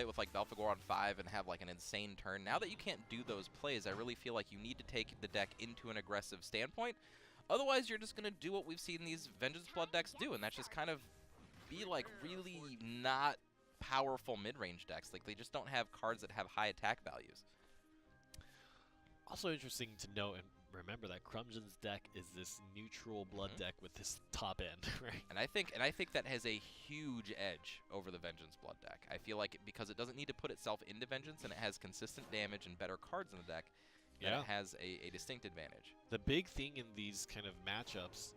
with like Belphegor on 5 and have like an insane turn. Now that you can't do those plays, I really feel like you need to take the deck into an aggressive standpoint. Otherwise, you're just going to do what we've seen these Vengeance Blood decks do, and that's just kind of be like really not powerful mid-range decks. Like they just don't have cards that have high attack values. Also interesting to note and remember that Crumsion's deck is this neutral blood deck with this top end, right? And I think that has a huge edge over the Vengeance Blood deck. I feel like because it doesn't need to put itself into Vengeance and it has consistent damage and better cards in the deck, that it has a distinct advantage. The big thing in these kind of matchups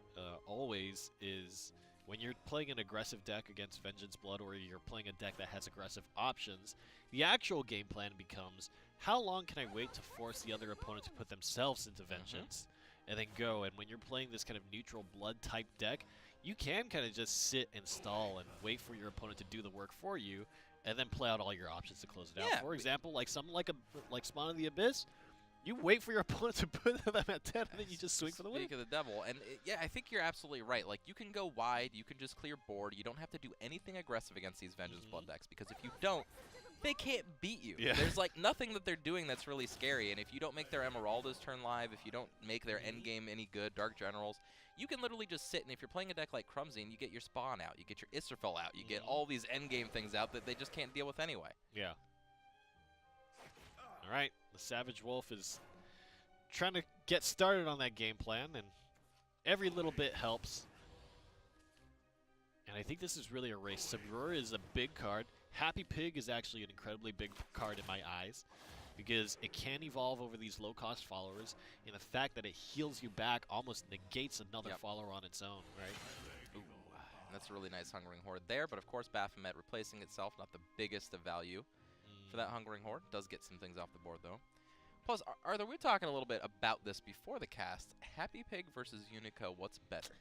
always is when you're playing an aggressive deck against Vengeance Blood or you're playing a deck that has aggressive options, the actual game plan becomes, how long can I wait to force the other opponent to put themselves into Vengeance and then go? And when you're playing this kind of neutral blood type deck, you can kind of just sit and stall and wait for your opponent to do the work for you and then play out all your options to close it out. For example, like something like Spawn of the Abyss, you wait for your opponent to put them at 10, and then you just swing for the win. Speak of the devil. And yeah, I think you're absolutely right. Like, you can go wide, you can just clear board. You don't have to do anything aggressive against these Vengeance Blood decks, because if you don't, they can't beat you. There's, like, nothing that they're doing that's really scary. And if you don't make their Emeraldas turn live, if you don't make their endgame any good, Dark Generals, you can literally just sit, and if you're playing a deck like Crumsion, you get your Spawn out, you get your Israfel out, you get all these endgame things out that they just can't deal with anyway. Yeah. All right, the Savage Wolf is trying to get started on that game plan, and every little bit helps. And I think this is really a race. Sabrura is a big card. Happy Pig is actually an incredibly big card in my eyes because it can evolve over these low-cost followers, and the fact that it heals you back almost negates another follower on its own, right? Ooh, that's a really nice Hungering Horde there, but of course Baphomet replacing itself, not the biggest of value for that Hungering Horde. Does get some things off the board, though. Plus, Arthur, we were talking a little bit about this before the cast. Happy Pig versus Unica, what's better?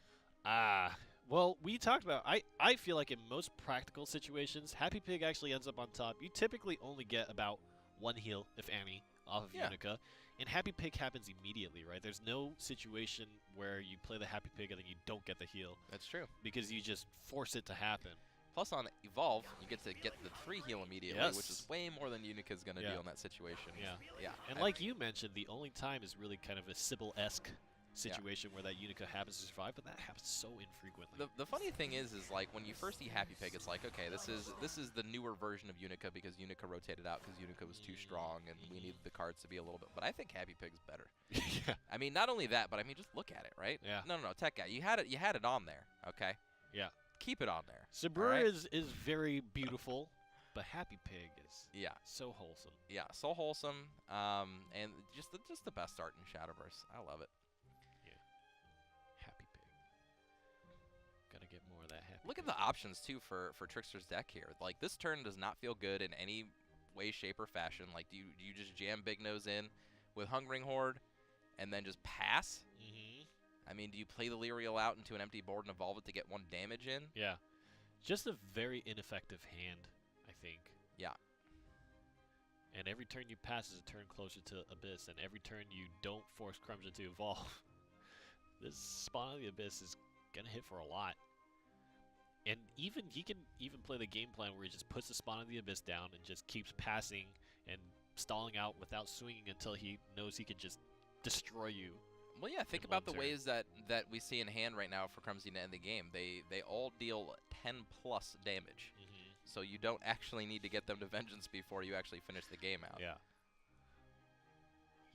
Well, we talked about, I feel like in most practical situations, Happy Pig actually ends up on top. You typically only get about one heal, if any, off of Unica. And Happy Pig happens immediately, right? There's no situation where you play the Happy Pig and then you don't get the heal. That's true. Because you just force it to happen. Plus, on Evolve, you get to get the 3 heal immediately, which is way more than Unica's going to do in that situation. Yeah. And like you mentioned, the only time is really kind of a Sybil-esque situation where that Unica happens to survive, but that happens so infrequently. The funny thing is like when you first see Happy Pig, it's like, okay, this is the newer version of Unica because Unica rotated out because Unica was too strong and we needed the cards to be a little bit. But I think Happy Pig's better. I mean, not only that, but I mean, just look at it, right? Yeah. No, Tech Guy, you had it on there, okay? Yeah. Keep it on there. Sabrura is very beautiful, but Happy Pig is so wholesome. Yeah, so wholesome, and just the best art in Shadowverse. I love it. Yeah. Happy Pig. Gotta get more of that Happy Look Pig. at the options, too, for Trickster's deck here. Like, this turn does not feel good in any way, shape, or fashion. Like, do you just jam Big Nose in with Hungering Horde and then just pass? I mean, do you play the Lyriel out into an empty board and evolve it to get 1 damage in? Yeah. Just a very ineffective hand, I think. Yeah. And every turn you pass is a turn closer to Abyss, and every turn you don't force Crumsion to evolve, this Spawn of the Abyss is going to hit for a lot. And he can even play the game plan where he just puts the Spawn of the Abyss down and just keeps passing and stalling out without swinging until he knows he can just destroy you. Well, yeah, think about the ways that we see in hand right now for Crumsion to end the game. They all deal 10+ damage. So you don't actually need to get them to Vengeance before you actually finish the game out. Yeah.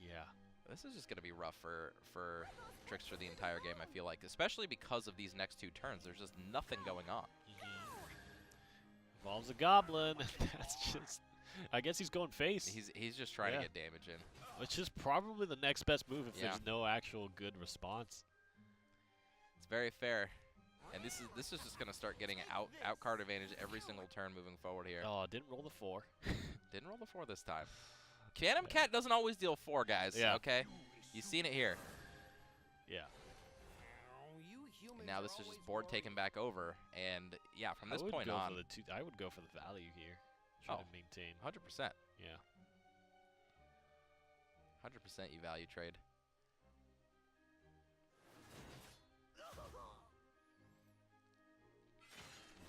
Yeah. This is just going to be rough for Trickster the entire game, I feel like, especially because of these next 2 turns. There's just nothing going on. Evolves a Goblin. That's just... I guess he's going face. He's just trying to get damage in. Which is probably the next best move if there's no actual good response. It's very fair. And this is just going to start getting out card advantage every single turn moving forward here. Oh, didn't roll the 4. Didn't roll the 4 this time. Phantom Cat doesn't always deal 4, guys. Okay? You've seen it here. Yeah. And now this is just board taken back over. And, yeah, from this point on... I would go for the value here. Try to maintain. 100%. Yeah. 100% you value trade.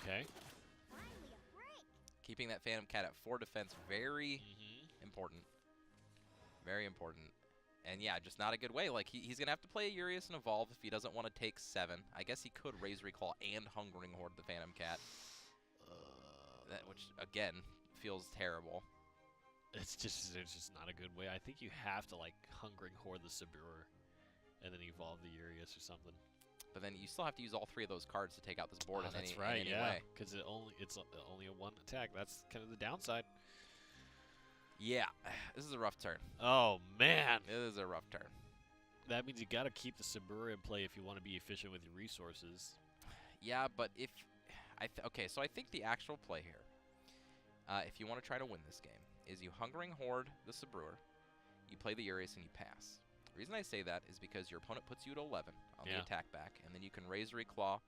Okay. Keeping that Phantom Cat at 4 defense, very important. Very important. And yeah, just not a good way. Like, he's going to have to play Urias and Evolve if he doesn't want to take 7. I guess he could raise Recall and Hungering Horde the Phantom Cat. Which, again, feels terrible. It's just not a good way. I think you have to, like, Hungering Horde the Sabur and then evolve the Urias or something. But then you still have to use all 3 of those cards to take out this board in that's any, right, in any way. Because it's only a 1 attack. That's kind of the downside. Yeah, this is a rough turn. Oh, man. It is a rough turn. That means you got to keep the Sabura in play if you want to be efficient with your resources. Yeah, but if... okay, so I think the actual play here, if you want to try to win this game, is you Hungering Horde the Sabrewer, you play the Urias, and you pass. The reason I say that is because your opponent puts you at 11 on the attack back, and then you can raise Reclaw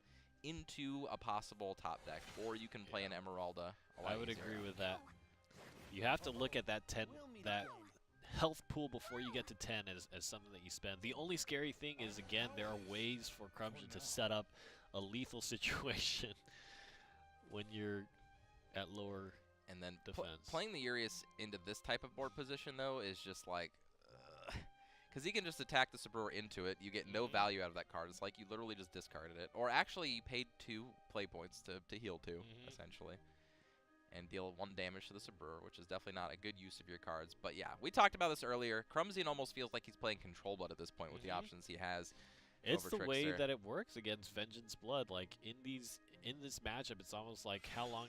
into a possible top deck, or you can play an Emeralda. I would agree with that. You have to look at that that health pool before you get to 10 as something that you spend. The only scary thing is, again, there are ways for Crumsion to set up a lethal situation when you're at lower and then defense. Playing the Urias into this type of board position, though, is just like... Because he can just attack the Sabrewer into it. You get no value out of that card. It's like you literally just discarded it. Or actually, you paid 2 play points to heal 2, essentially. And deal 1 damage to the Sabrewer, which is definitely not a good use of your cards. But yeah, we talked about this earlier. Crumsion almost feels like he's playing Control Blood at this point with the options he has. It's the Trickster. way that it works against Vengeance Blood. Like, in this matchup, it's almost like how long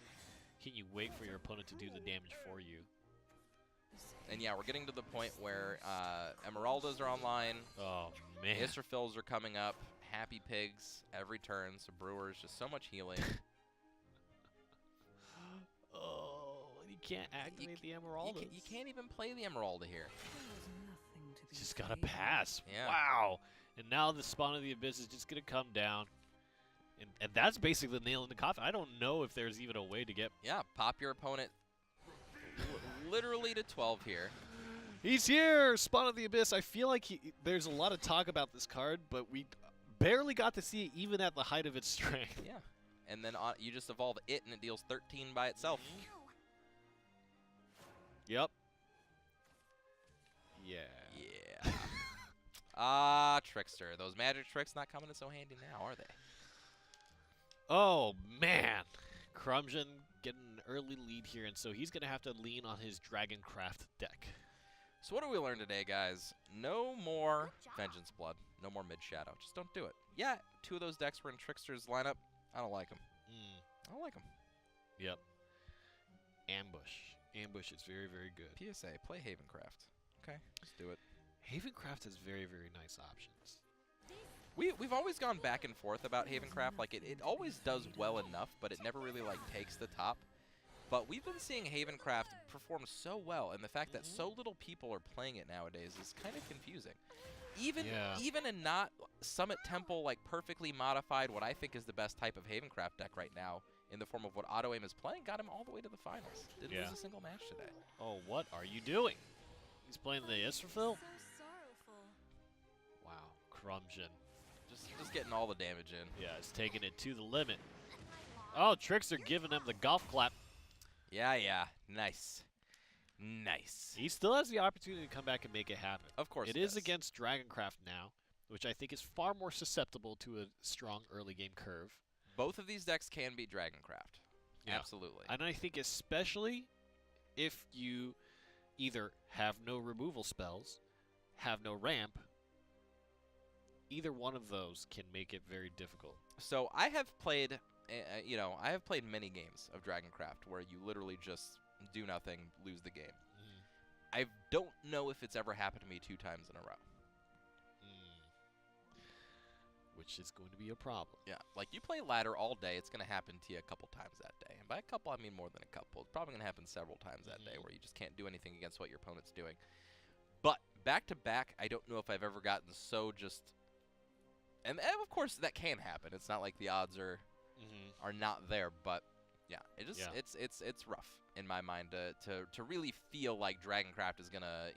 can you wait for your opponent to do the damage for you? And yeah, we're getting to the point where Emeraldas are online. Oh, man. Israfils are coming up. Happy Pigs every turn. So Brewers, just so much healing. You can't activate the Emeraldas. You can't even play the Emeralda here. Just gotta pass. Yeah. Wow. And now the Spawn of the Abyss is just gonna come down. And that's basically the nail in the coffin. I don't know if there's even a way to get... Yeah, pop your opponent literally to 12 here. He's here! Spawn of the Abyss. I feel like there's a lot of talk about this card, but we barely got to see it even at the height of its strength. Yeah. And then you just evolve it, and it deals 13 by itself. Yep. Yeah. Yeah. Trickster. Those magic tricks not coming in so handy now, are they? Oh, man. Crumsion getting an early lead here, and so he's going to have to lean on his Dragoncraft deck. So what do we learn today, guys? No more Vengeance Blood. No more Mid-Shadow. Just don't do it. Yeah, 2 of those decks were in Trickster's lineup. I don't like them. I don't like them. Yep. Ambush. Ambush is very, very good. PSA, play Havencraft. Okay, just do it. Havencraft has very, very nice options. We've always gone back and forth about Havencraft. Like, it always does well enough, but it never really, like, takes the top. But we've been seeing Havencraft perform so well, and the fact that so little people are playing it nowadays is kind of confusing. Even in not Summit Temple, like, perfectly modified, what I think is the best type of Havencraft deck right now, in the form of what Auto Aim is playing, got him all the way to the finals. Didn't lose a single match today. Oh, what are you doing? He's playing the Israfil? Wow, Crumsion. Just getting all the damage in. Yeah, it's taking it to the limit. Oh, Trickster giving him the golf clap. Yeah. Nice. Nice. He still has the opportunity to come back and make it happen. Of course it is against Dragoncraft now, which I think is far more susceptible to a strong early game curve. Both of these decks can beat Dragoncraft. Yeah. Absolutely. And I think especially if you either have no removal spells, have no ramp, either one of those can make it very difficult. So I have played, I have played many games of Dragoncraft where you literally just do nothing, lose the game. I don't know if it's ever happened to me 2 times in a row. Which is going to be a problem. Yeah, like you play ladder all day, it's going to happen to you a couple times that day. And by a couple, I mean more than a couple. It's probably going to happen several times that day where you just can't do anything against what your opponent's doing. But back-to-back, I don't know if I've ever gotten so just... And of course, that can happen. It's not like the odds are not there, but yeah, it's rough in my mind to really feel like Dragoncraft is going to,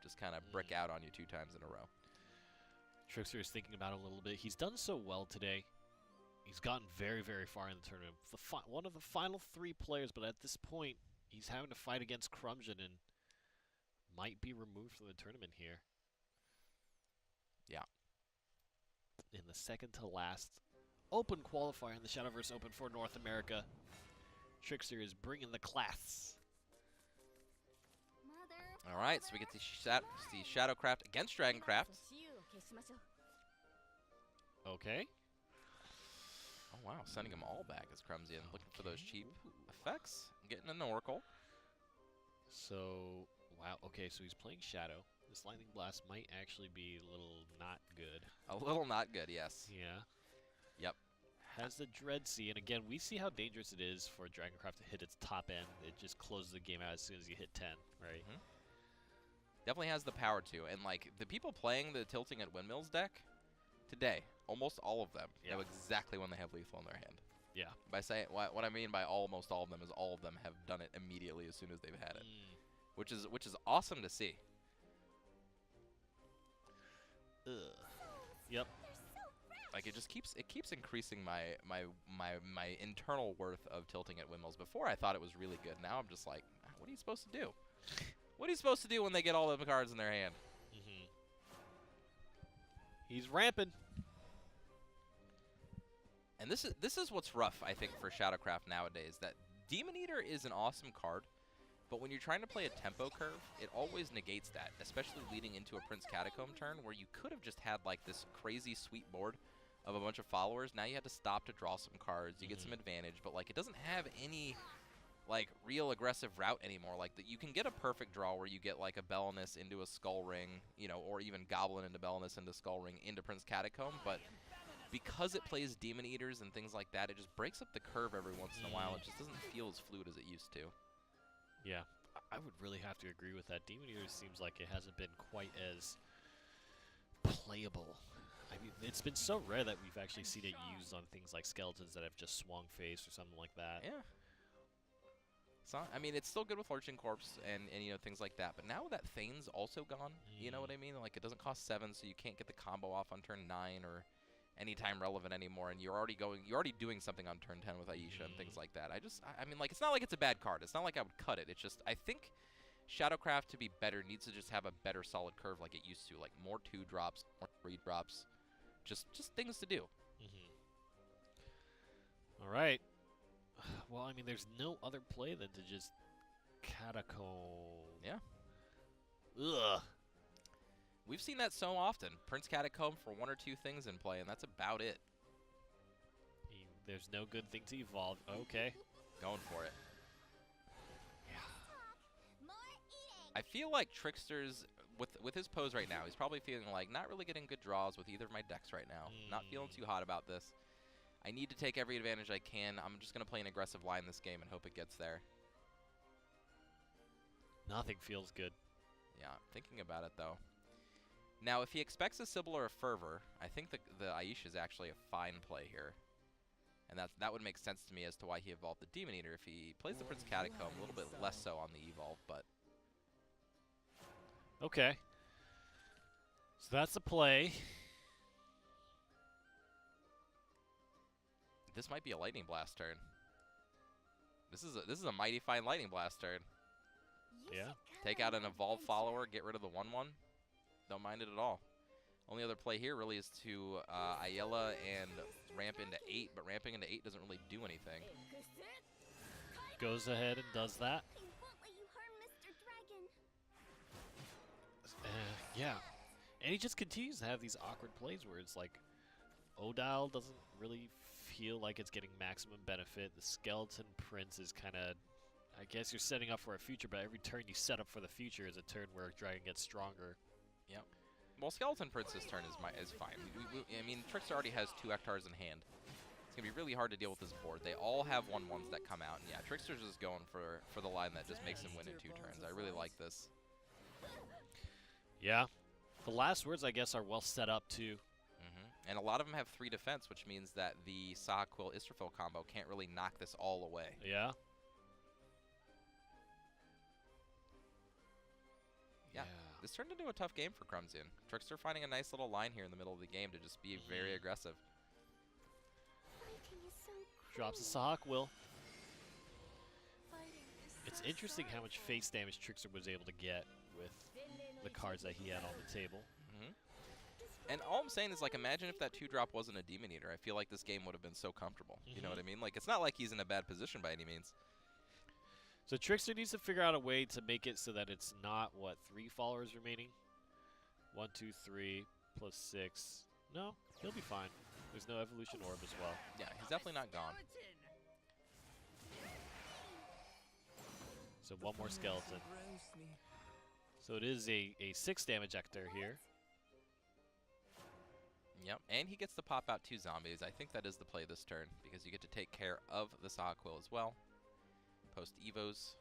just kind of brick out on you 2 times in a row. Trickster is thinking about it a little bit. He's done so well today. He's gotten very, very far in the tournament. One of the final 3 players, but at this point, he's having to fight against Crumsion and might be removed from the tournament here. Yeah. In the second to last Open qualifier in the Shadowverse Open for North America, Trickster is bringing the class. All right, so we get to see Shadowcraft against Dragoncraft. Okay. Oh, wow, sending them all back as Crumsion, looking for those cheap effects, getting an Oracle. So, wow, okay, so he's playing Shadow. This Lightning Blast might actually be a little not good. A little not good, yes. Yeah. Yep. Has the Dread Sea, and again, we see how dangerous it is for Dragoncraft to hit its top end. It just closes the game out as soon as you hit 10, right? Mm-hmm. Definitely has the power to, and like the people playing the Tilting at Windmills deck today, almost all of them know exactly when they have lethal in their hand. Yeah. By saying what I mean by almost all of them is all of them have done it immediately as soon as they've had it, which is awesome to see. Ugh. Yep. Like it keeps increasing my internal worth of Tilting at Windmills. Before I thought it was really good. Now I'm just like, what are you supposed to do? What are you supposed to do when they get all the cards in their hand? Mm-hmm. He's ramping. And this is what's rough, I think, for Shadowcraft nowadays. That Demon Eater is an awesome card, but when you're trying to play a tempo curve, it always negates that, especially leading into a Prince Catacomb turn where you could have just had like this crazy sweet board of a bunch of followers. Now you had to stop to draw some cards. You get some advantage, but like it doesn't have any like real aggressive route anymore. Like that, you can get a perfect draw where you get like a Bellinus into a Skull Ring, you know, or even Goblin into Bellinus into Skull Ring into Prince Catacomb, but because it plays Demon Eaters and things like that, it just breaks up the curve every once in a while. It just doesn't feel as fluid as it used to. Yeah, I would really have to agree with that. Demon Eaters seems like it hasn't been quite as playable. I mean, it's been so rare that we've actually seen it used on things like skeletons that have just swung face or something like that. Yeah. It's not, I mean, it's still good with Lurching Corpse and you know, things like that, but now that Thane's also gone, you know what I mean? Like, it doesn't cost 7, so you can't get the combo off on turn 9 or anytime relevant anymore, and you're already doing something on turn 10 with Aisha and things like that. I mean, like, it's not like it's a bad card. It's not like I would cut it. It's just, I think Shadowcraft, to be better, needs to just have a better solid curve like it used to. Like, more 2 drops, more 3 drops. Just things to do. All right. Well, I mean, there's no other play than to just Catacomb. Yeah. Ugh. We've seen that so often. Prince Catacomb for 1 or 2 things in play, and that's about it. There's no good thing to evolve. Okay. Going for it. Yeah. I feel like Trickster's, with his pose right now, he's probably feeling like not really getting good draws with either of my decks right now. Not feeling too hot about this. I need to take every advantage I can. I'm just going to play an aggressive line this game and hope it gets there. Nothing feels good. Yeah, thinking about it, though. Now, if he expects a Sybil or a Fervor, I think the Aisha is actually a fine play here. And that would make sense to me as to why he evolved the Demon Eater. If he plays the Prince Catacomb, a little bit less so on the evolve, but... Okay. So that's a play. This might be a Lightning Blast turn. This is a mighty fine Lightning Blast turn. Yeah. Take out an Evolve follower, get rid of the 1/1. Don't mind it at all. Only other play here really is to Ayala and ramp into 8, but ramping into 8 doesn't really do anything. Goes ahead and does that. Yeah. And he just continues to have these awkward plays where it's like Odile doesn't really feel like it's getting maximum benefit. The Skeleton Prince is kind of, I guess you're setting up for a future, but every turn you set up for the future is a turn where Dragon gets stronger. Yep. Well, Skeleton Prince's turn is fine. I mean, Trickster already has 2 Ektars in hand. It's going to be really hard to deal with this board. They all have 1/1s that come out. And yeah, Trickster's just going for the line that just makes him win in 2 turns. I really like this. Yeah. The last words, I guess, are well set up, too. And a lot of them have 3 defense, which means that the Saha Quill Israfil combo can't really knock this all away. Yeah. Yeah. This turned into a tough game for Crumsion. Trickster finding a nice little line here in the middle of the game to just be very aggressive. Drops the Sahak will. It's interesting how much face damage Trickster was able to get with the cards that he had on the table. And all I'm saying is, like, imagine if that 2-drop wasn't a Demon Eater. I feel like this game would have been so comfortable. You know what I mean? Like, it's not like he's in a bad position by any means. So Trickster needs to figure out a way to make it so that it's not, what, 3 followers remaining? 1, 2, 3, plus 6. No, he'll be fine. There's no Evolution Orb as well. Yeah, he's definitely not gone. So one more skeleton. So it is a 6 damage Ector here. Yep, and he gets to pop out 2 zombies. I think that is the play this turn, because you get to take care of the Sahakwill as well. Post Evos.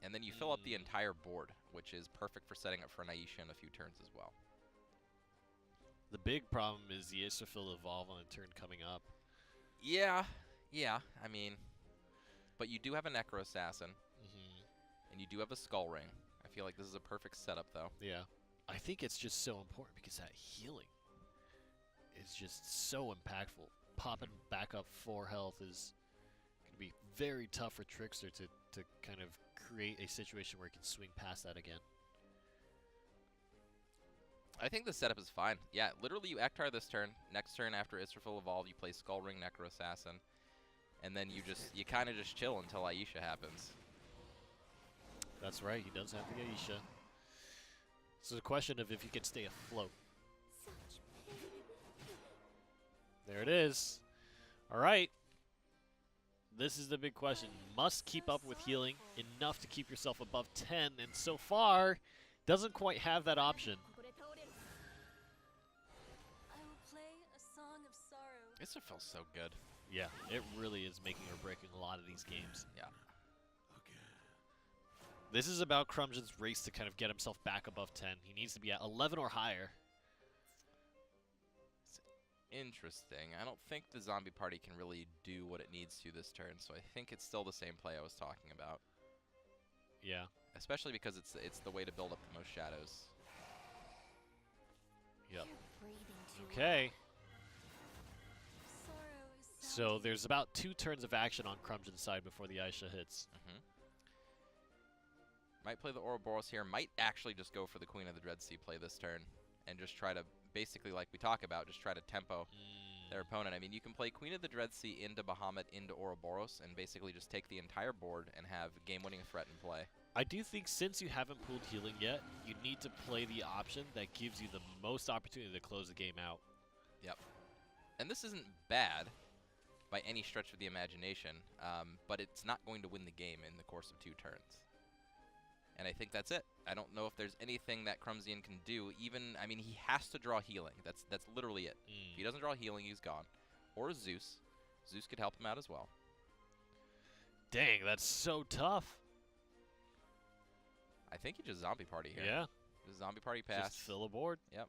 And then you fill up the entire board, which is perfect for setting up for an Aisha in a few turns as well. The big problem is the Israfil evolve on a turn coming up. Yeah, I mean, but you do have a Necro Assassin, and you do have a Skull Ring. I feel like this is a perfect setup, though. Yeah. I think it's just so important because that healing is just so impactful. Popping back up 4 health is going to be very tough for Trickster to kind of create a situation where he can swing past that again. I think the setup is fine. Yeah, literally you Ektar this turn. Next turn after Israfil Evolve, you play Skull Ring, Necro Assassin. And then you kind of just chill until Aisha happens. That's right, he does have the Aisha. So the question of if he can stay afloat. There it is. All right. This is the big question. Must keep up with healing enough to keep yourself above 10, and so far, doesn't quite have that option. Israfil's so good. Yeah, it really is making or breaking a lot of these games. Yeah. This is about Crumsion's race to kind of get himself back above 10. He needs to be at 11 or higher. Interesting. I don't think the zombie party can really do what it needs to this turn, so I think it's still the same play I was talking about. Yeah. Especially because it's the way to build up the most shadows. Yep. Okay. So there's about 2 turns of action on Crumsion's side before the Aisha hits. Might play the Ouroboros here. Might actually just go for the Queen of the Dread Sea play this turn and just try to, basically like we talk about, just try to tempo their opponent. I mean, you can play Queen of the Dread Sea into Bahamut into Ouroboros and basically just take the entire board and have game-winning threat in play. I do think since you haven't pulled healing yet, you need to play the option that gives you the most opportunity to close the game out. Yep. And this isn't bad by any stretch of the imagination, but it's not going to win the game in the course of 2 turns. And I think that's it. I don't know if there's anything that Crumsion can do. Even, I mean, he has to draw healing. That's literally it. If he doesn't draw healing, he's gone. Or Zeus. Zeus could help him out as well. Dang, that's so tough. I think he just zombie party here. Yeah. Just zombie party pass. Just fill a board. Yep.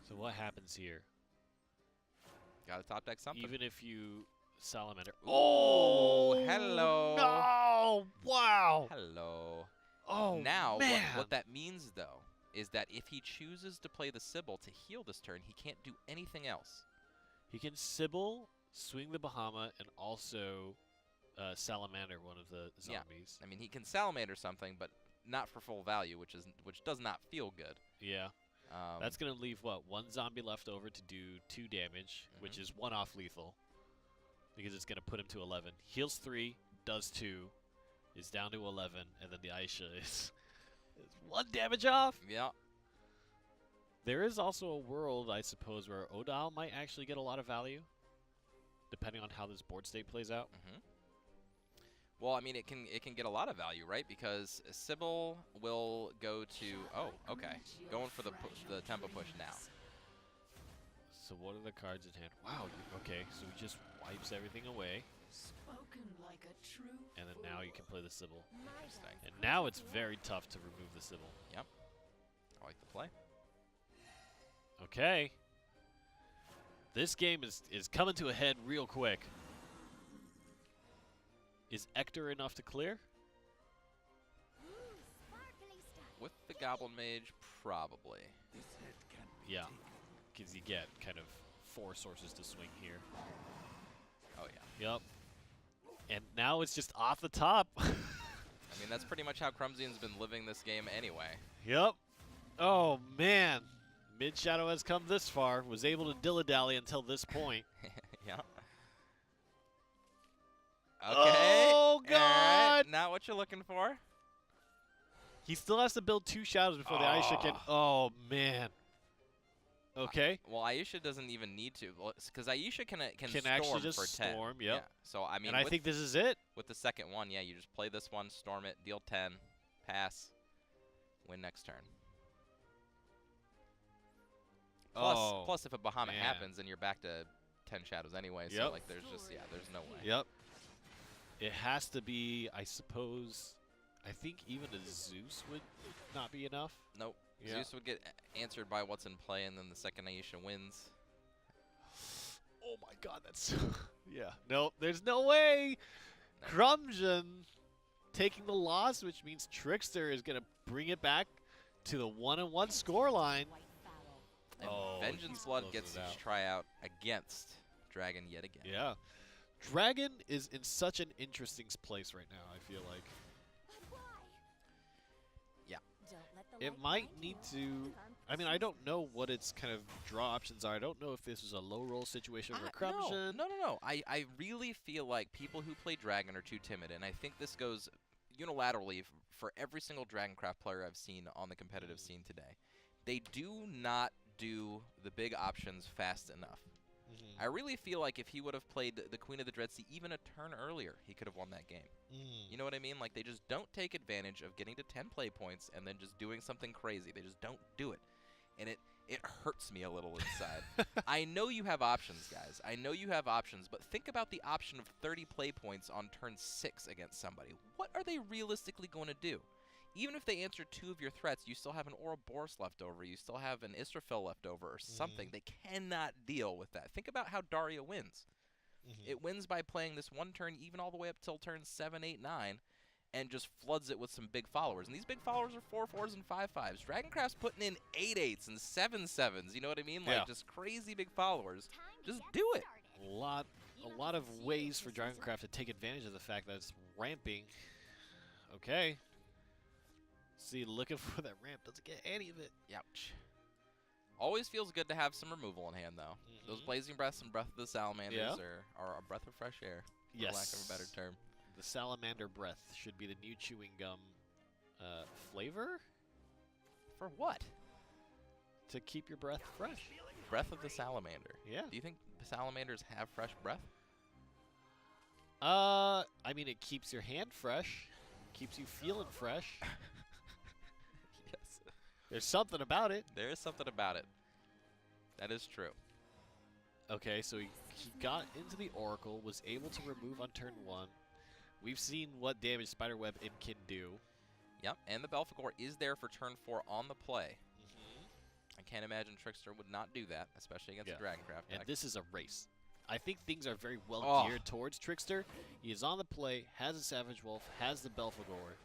So what happens here? Got to top deck something. Even if you Salamander. Oh, hello. No! Wow. Hello. Oh, now, man. What that means, though, is that if he chooses to play the Sybil to heal this turn, he can't do anything else. He can Sybil, swing the Bahama, and also Salamander one of the zombies. Yeah. I mean, he can Salamander something, but not for full value, which does not feel good. Yeah. That's going to leave, what, 1 zombie left over to do 2 damage, which is 1 off lethal, because it's going to put him to 11. Heals 3, does 2, is down to 11, and then the Aisha is 1 damage off. Yeah. There is also a world, I suppose, where Odal might actually get a lot of value, depending on how this board state plays out. Well, I mean, it can get a lot of value, right? Because Sybil will go to... Oh, okay. Going for the tempo push now. So what are the cards in hand? Wow, okay, so he just wipes everything away. And then now you can play the Sybil. Interesting. And now it's very tough to remove the Sybil. Yep. I like the play. Okay. This game is coming to a head real quick. Is Ector enough to clear? With the Goblin Mage, probably. Yeah, because you get kind of 4 sources to swing here. Oh, yeah. Yep. And now it's just off the top. I mean, that's pretty much how Crumsion's been living this game anyway. Yep. Oh, man. Mid-Shadow has come this far, was able to dilly-dally until this point. Yeah. Okay. Oh, God! All right. Not what you're looking for. He still has to build 2 shadows before the Aisha can... Oh, man. Okay. Well, Aisha doesn't even need to, because Aisha can storm actually just for 10. storm, yep. Yeah. So, I mean, And I think this is it. With the second one, yeah, you just play this one, storm it, deal 10, pass, win next turn. Plus, if a Bahamut happens, then you're back to 10 shadows anyway. So, like, there's just, there's no way. Yep. It has to be, I suppose, I think even a Zeus would not be enough. Nope. Yeah. Zeus would get answered by what's in play, and then the second Aisha wins. Oh, my God, that's... yeah. Nope, there's no way. No. Crumsion taking the loss, which means Trickster is going to bring it back to the 1-1 scoreline. And Vengeance Blood gets to try out against Dragon yet again. Yeah. Dragon is in such an interesting place right now, I feel like. Yeah. It might need to... I mean, I don't know what its kind of draw options are. I don't know if this is a low-roll situation for Crumsion. No. I really feel like people who play Dragon are too timid, and I think this goes unilaterally for every single Dragoncraft player I've seen on the competitive scene today. They do not do the big options fast enough. I really feel like if he would have played the Queen of the Dread Sea even a turn earlier, he could have won that game. You know what I mean? Like, they just don't take advantage of getting to 10 play points and then just doing something crazy. They just don't do it. And it hurts me a little inside. I know you have options, guys. I know you have options, but think about the option of 30 play points on turn 6 against somebody. What are they realistically going to do? Even if they answer 2 of your threats, you still have an Ouroboros left over. You still have an Israfil left over or something. They cannot deal with that. Think about how Daria wins. It wins by playing this one turn even all the way up till turn 7, 8, 9 and just floods it with some big followers. And these big followers are 4/4s and 5/5s. Dragoncraft's putting in 8/8s and 7/7s. You know what I mean? Like, just crazy big followers. Just do it. A lot of ways for Dragoncraft to take advantage of the fact that it's ramping. Okay. See, looking for that ramp, doesn't get any of it. Ouch. Always feels good to have some removal in hand, though. Those Blazing Breaths and Breath of the Salamanders are a breath of fresh air, for lack of a better term. The Salamander Breath should be the new chewing gum flavor? For what? To keep your breath fresh. Breath of the Salamander. Yeah. Do you think salamanders have fresh breath? I mean, it keeps your hand fresh, keeps you feeling fresh. Yes. There's something about it. There is something about it. That is true. Okay, so he got into the Oracle, was able to remove on turn 1. We've seen what damage Spiderweb Imp can do. Yep, and the Belphegor is there for turn 4 on the play. I can't imagine Trickster would not do that, especially against a Dragoncraft deck. And this is a race. I think things are very well geared towards Trickster. He is on the play, has a Savage Wolf, has the Belphegor.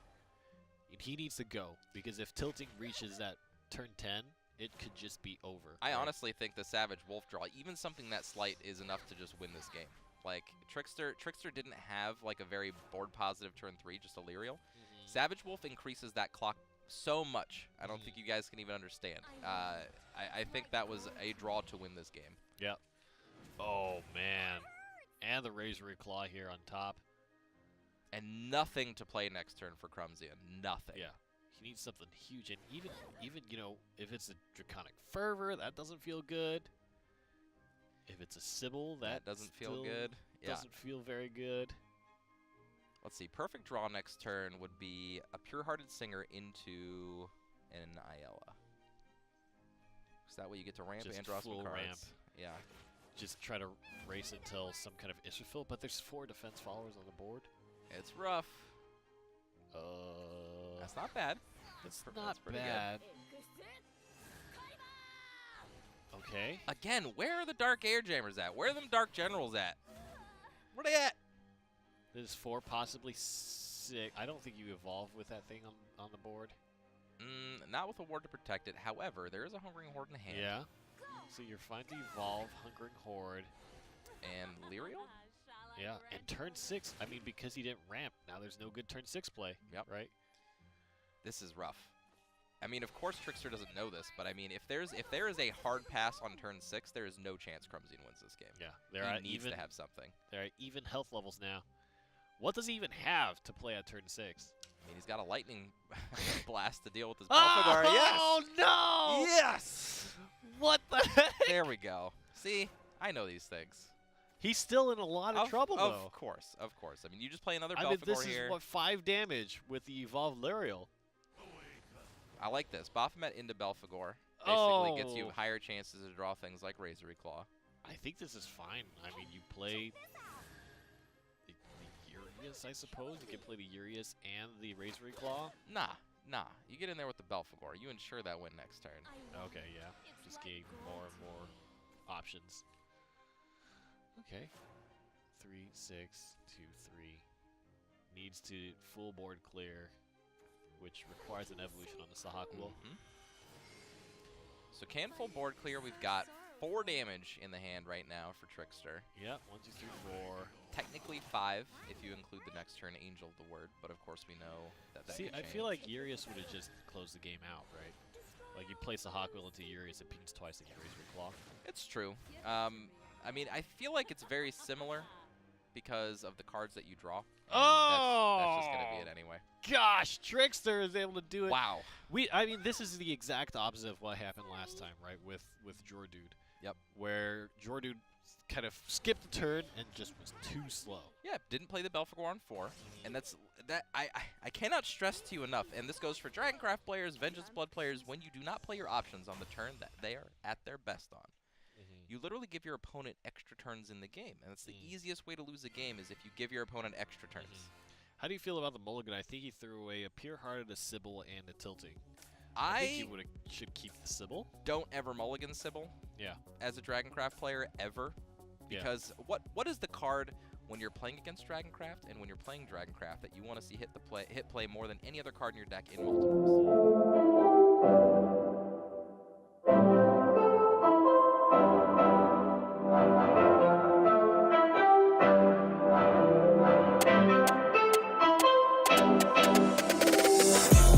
And he needs to go, because if tilting reaches that turn 10, it could just be over. I honestly think the Savage Wolf draw, even something that slight, is enough to just win this game. Like, Trickster didn't have like a very board positive turn 3, just Illyrial. Savage Wolf increases that clock so much. I don't think you guys can even understand. I think that was a draw to win this game. Yep. Oh, man. And the Razor Claw here on top. And nothing to play next turn for Crumsion. Nothing. Yeah. He needs something huge. And even you know, if it's a Draconic Fervor, that doesn't feel good. If it's a Sybil, that doesn't feel good. Doesn't feel very good. Let's see. Perfect draw next turn would be a Pure-Hearted Singer into an Ayala. So that way you get to ramp and draw some cards. Ramp. Yeah. Just try to race until some kind of Israfil, but there's 4 defense followers on the board. It's rough. That's not bad. It's not bad. Okay. Again, where are the Dark Air Jammers at? Where are them Dark Generals at? Where they at? There's 4, possibly 6. I don't think you evolve with that thing on the board. Not with a ward to protect it. However, there is a Hungering Horde in hand. Yeah. So you're fine to evolve Hungering Horde. And Lyriel? Yeah, and turn 6, I mean, because he didn't ramp, now there's no good turn 6 play. Yep. Right? This is rough. I mean, of course Trickster doesn't know this, but I mean, if there is a hard pass on turn 6, there is no chance Crumsion wins this game. Yeah, he needs to have something. There are even health levels now. What does he even have to play at turn 6? I mean, he's got a lightning blast to deal with his Belphegor. Yes! Oh, no! Yes! What the heck? There we go. See? I know these things. He's still in a lot of trouble, though. Of course, of course. I mean, you just play another I Belphegor mean, this here. is, what, 5 damage with the evolved Lyriel. I like this. Baphomet into Belphegor basically gets you higher chances to draw things like Razor Claw. I think this is fine. I mean, you play the Urias, I suppose. You can play the Urias and the Razor Claw. Nah. You get in there with the Belphegor. You ensure that win next turn. Okay, yeah. Just gave more and more options. Okay. 3, 6, 2, 3. Needs to full board clear, which requires an evolution on the Sahakul. So can full board clear. We've got 4 damage in the hand right now for Trickster. Yeah, 1, 2, 3, 4. Technically 5 if you include the next turn Angel of the Word, but of course we know that See, can I change. feel like Urias would have just closed the game out, right? Like you place a Hawkwill into Urias, it pings twice and you raise your claw. It's true. I mean, I feel like it's very similar because of the cards that you draw. That's just gonna be it anyway. Gosh, Trickster is able to do it. Wow. I mean, this is the exact opposite of what happened last time, right? With Jordude. Yep. Where Jordude kind of skipped the turn and just was too slow. Yeah, didn't play the Belphegor on 4, and I cannot stress to you enough. And this goes for Dragoncraft players, Vengeance Blood players. When you do not play your options on the turn that they are at their best on, you literally give your opponent extra turns in the game, and it's the easiest way to lose a game is if you give your opponent extra turns. How do you feel about the mulligan? I think he threw away a Pure Hearted, a Sybil, and a Tilting. I think he should keep the Sybil. Don't ever mulligan Sybil. Yeah. As a Dragoncraft player, ever. Because what is the card when you're playing against Dragoncraft and when you're playing Dragoncraft that you want to see hit play more than any other card in your deck in multiples?